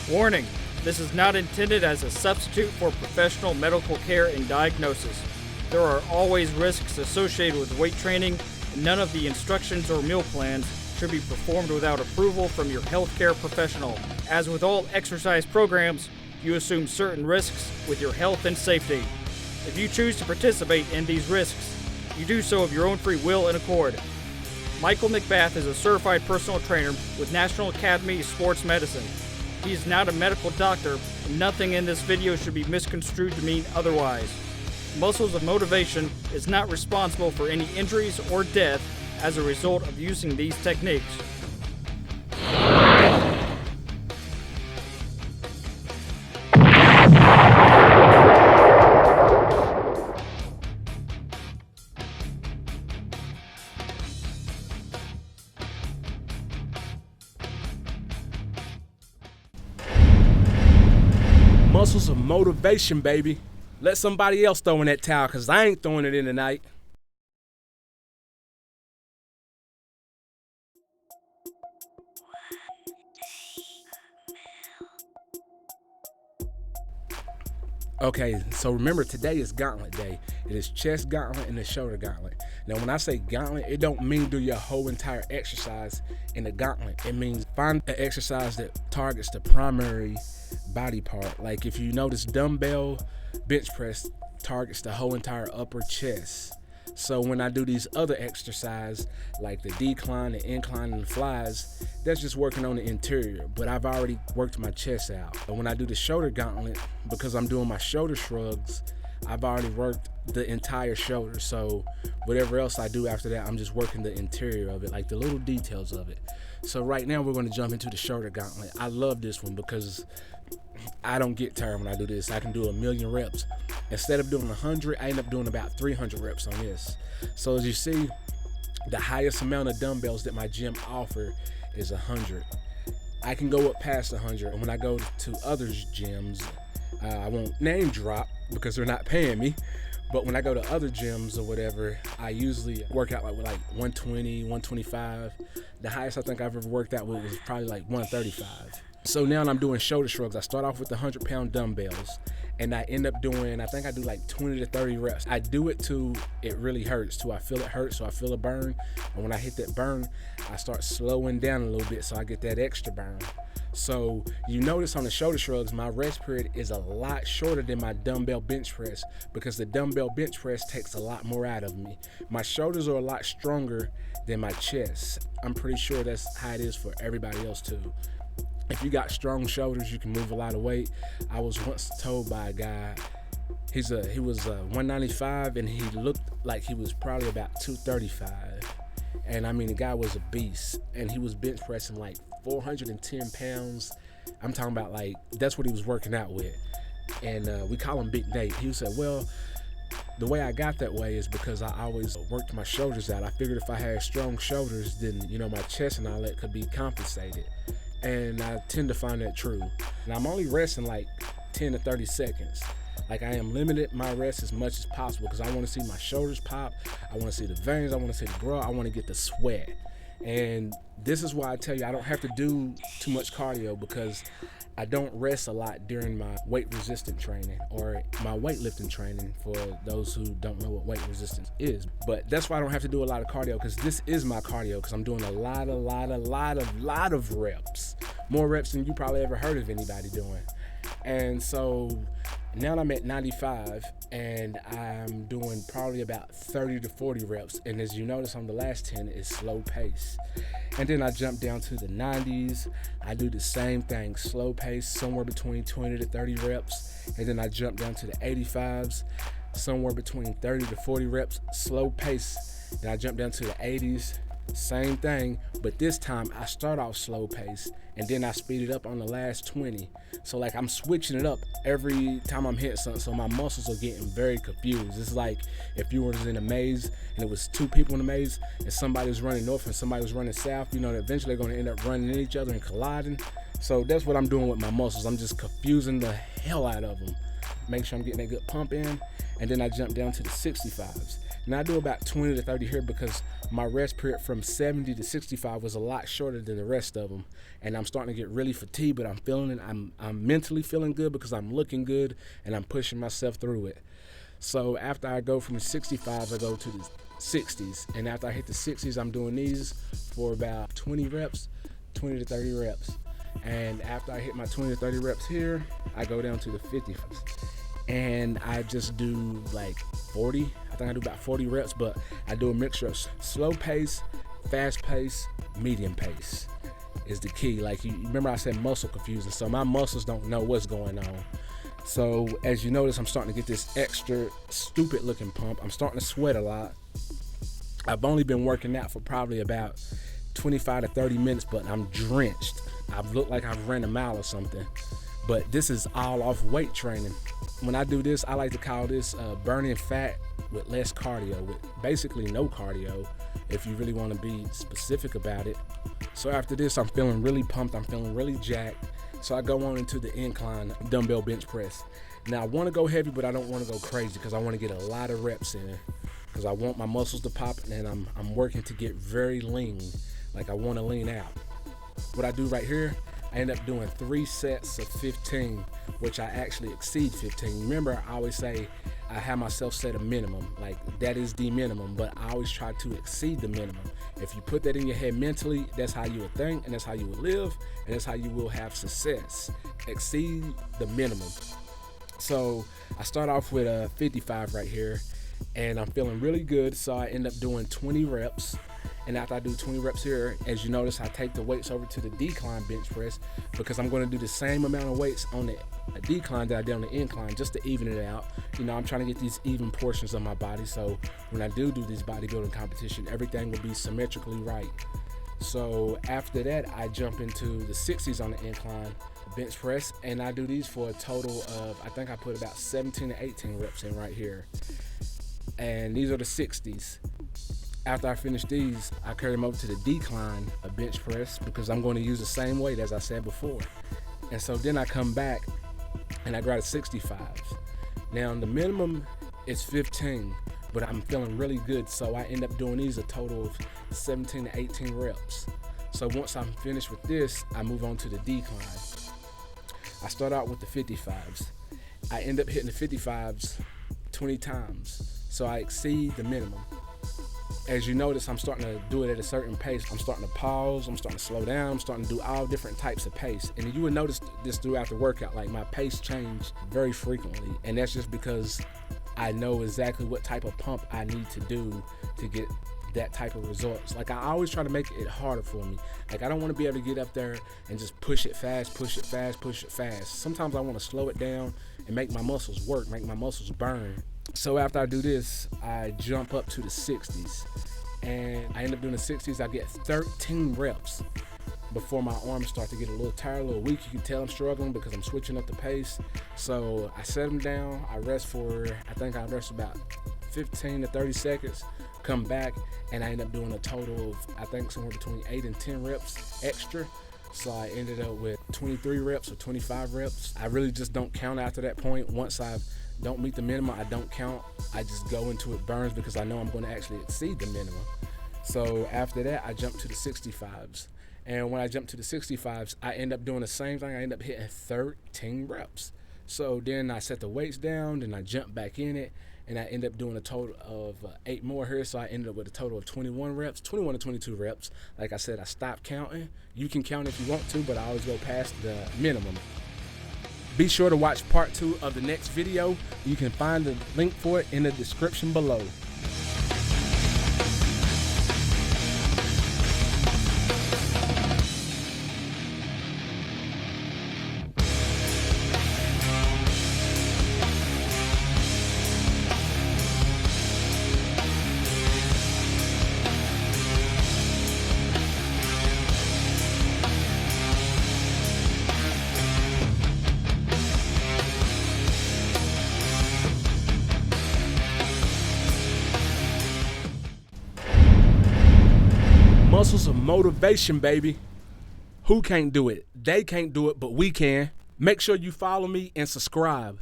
Warning, this is not intended as a substitute for professional medical care and diagnosis. There are always risks associated with weight training, and none of the instructions or meal plans should be performed without approval from your healthcare professional. As with all exercise programs, you assume certain risks with your health and safety. If you choose to participate in these risks, you do so of your own free will and accord. Michael McBath is a certified personal trainer with National Academy of Sports Medicine. He is not a medical doctor, and nothing in this video should be misconstrued to mean otherwise. Muscles of Motivation is not responsible for any injuries or death as a result of using these techniques. Muscles of motivation, baby. Let somebody else throw in that towel, because I ain't throwing it in tonight. Okay, so remember, today is Gauntlet Day. It is chest gauntlet and the shoulder gauntlet. Now, when I say gauntlet, it don't mean do your whole entire exercise in the gauntlet. It means find an exercise that targets the primary body part. Like if you notice, dumbbell bench press targets the whole entire upper chest. So when I do these other exercises, like the decline, the incline, and the flies, that's just working on the interior, but I've already worked my chest out. But when I do the shoulder gauntlet, because I'm doing my shoulder shrugs, I've already worked the entire shoulder. So whatever else I do after that, I'm just working the interior of it, like the little details of it. So right now we're going to jump into the shoulder gauntlet. I love this one because I don't get tired when I do this. I can do 1,000,000 reps. Instead of doing 100, I end up doing about 300 reps on this. So as you see, the highest amount of dumbbells that my gym offer is 100. I can go up past 100, and when I go to other gyms, I won't name drop because they're not paying me, but when I go to other gyms or whatever, I usually work out with like 120, 125. The highest I think I've ever worked out with was probably like 135. So now I'm doing shoulder shrugs. I start off with the 100-pound dumbbells, and I end up doing, I think I do like 20 to 30 reps. I do it till it really hurts, till I feel it hurt, so I feel a burn. And when I hit that burn, I start slowing down a little bit so I get that extra burn. So you notice on the shoulder shrugs, my rest period is a lot shorter than my dumbbell bench press because the dumbbell bench press takes a lot more out of me. My shoulders are a lot stronger than my chest. I'm pretty sure that's how it is for everybody else too. If you got strong shoulders, you can move a lot of weight. I was once told by a guy, he was 195 and he looked like he was probably about 235. And I mean, the guy was a beast, and he was bench pressing like 410 pounds. I'm talking about like, that's what he was working out with. And we call him Big Nate. He said, well, the way I got that way is because I always worked my shoulders out. I figured if I had strong shoulders, then, you know, my chest and all that could be compensated. And I tend to find that true. And I'm only resting like 10 to 30 seconds. Like I am limited my rest as much as possible because I want to see my shoulders pop. I want to see the veins. I want to see the growth. I want to get the sweat. And this is why I tell you I don't have to do too much cardio because I don't rest a lot during my weight resistant training or my weightlifting training, for those who don't know what weight resistance is. But that's why I don't have to do a lot of cardio, because this is my cardio, because I'm doing a lot of reps. More reps than you probably ever heard of anybody doing. And so now I'm at 95 and I'm doing probably about 30 to 40 reps. And as you notice on the last 10, it's slow pace. And then I jump down to the 90s. I do the same thing, slow pace, somewhere between 20 to 30 reps. And then I jump down to the 85s, somewhere between 30 to 40 reps, slow pace. Then I jump down to the 80s, same thing, but this time I start off slow pace and then I speed it up on the last 20. So like I'm switching it up every time I'm hitting something, so my muscles are getting very confused. It's like if you were in a maze and it was two people in the maze and somebody was running north and somebody was running south, you know, eventually they're going to end up running into each other and colliding. So that's what I'm doing with my muscles. I'm just confusing the hell out of them. Make sure I'm getting a good pump in, and then I jump down to the 65s. And I do about 20 to 30 here because my rest period from 70 to 65 was a lot shorter than the rest of them. And I'm starting to get really fatigued, but I'm feeling it. I'm mentally feeling good because I'm looking good and I'm pushing myself through it. So after I go from the 65s, I go to the 60s. And after I hit the 60s, I'm doing these for about 20 reps, 20 to 30 reps. And after I hit my 20 to 30 reps here, I go down to the 50s. And I just do like 40. I think I do about 40 reps, but I do a mixture of slow pace, fast pace, medium pace is the key. Like, you remember I said muscle confusion, so my muscles don't know what's going on. So as you notice, I'm starting to get this extra stupid looking pump. I'm starting to sweat a lot. I've only been working out for probably about 25 to 30 minutes, but I'm drenched. I look like I've ran a mile or something. But this is all off weight training. When I do this, I like to call this burning fat with less cardio, with basically no cardio, if you really want to be specific about it. So after this, I'm feeling really pumped. I'm feeling really jacked. So I go on into the incline dumbbell bench press. Now I want to go heavy, but I don't want to go crazy because I want to get a lot of reps in because I want my muscles to pop, and I'm working to get very lean. Like, I want to lean out. What I do right here, I end up doing 3 sets of 15, which I actually exceed 15. Remember, I always say I have myself set a minimum, like that is the minimum, but I always try to exceed the minimum. If you put that in your head mentally, that's how you would think, and that's how you would live, and that's how you will have success. Exceed the minimum. So I start off with a 55 right here, and I'm feeling really good, so I end up doing 20 reps. And after I do 20 reps here, as you notice, I take the weights over to the decline bench press because I'm going to do the same amount of weights on the decline that I did on the incline, just to even it out. You know, I'm trying to get these even portions of my body, so when I do this bodybuilding competition, everything will be symmetrically right. So after that, I jump into the 60s on the incline bench press, and I do these for a total of, I think I put about 17 to 18 reps in right here. And these are the 60s. After I finish these, I carry them over to the decline bench press because I'm going to use the same weight as I said before. And so then I come back and I grab the 65s. Now the minimum is 15, but I'm feeling really good, so I end up doing these a total of 17 to 18 reps. So once I'm finished with this, I move on to the decline. I start out with the 55s. I end up hitting the 55s 20 times, so I exceed the minimum. As you notice, I'm starting to do it at a certain pace. I'm starting to pause, I'm starting to slow down, I'm starting to do all different types of pace. And you would notice this throughout the workout, like my pace change very frequently. And that's just because I know exactly what type of pump I need to do to get that type of results. Like, I always try to make it harder for me. Like, I don't want to be able to get up there and just push it fast, push it fast, push it fast. Sometimes I want to slow it down and make my muscles work, make my muscles burn. So after I do this, I jump up to the 60s, and I end up doing the 60s. I get 13 reps before my arms start to get a little tired, a little weak. You can tell I'm struggling because I'm switching up the pace. So I set them down. I rest for, I think I rest about 15 to 30 seconds, come back, and I end up doing a total of, I think, somewhere between 8 and 10 reps extra. So I ended up with 23 reps or 25 reps. I really just don't count after that point. Once I don't meet the minimum, I don't count. I just go into it burns because I know I'm going to actually exceed the minimum. So after that, I jump to the 65s. And when I jump to the 65s, I end up doing the same thing. I end up hitting 13 reps. So then I set the weights down, then I jump back in it, and I end up doing a total of 8 more here. So I ended up with a total of 21 reps, 21 to 22 reps. Like I said, I stopped counting. You can count if you want to, but I always go past the minimum. Be sure to watch part 2 of the next video. You can find the link for it in the description below. Muscles of motivation, baby. Who can't do it? They can't do it, but we can. Make sure you follow me and subscribe.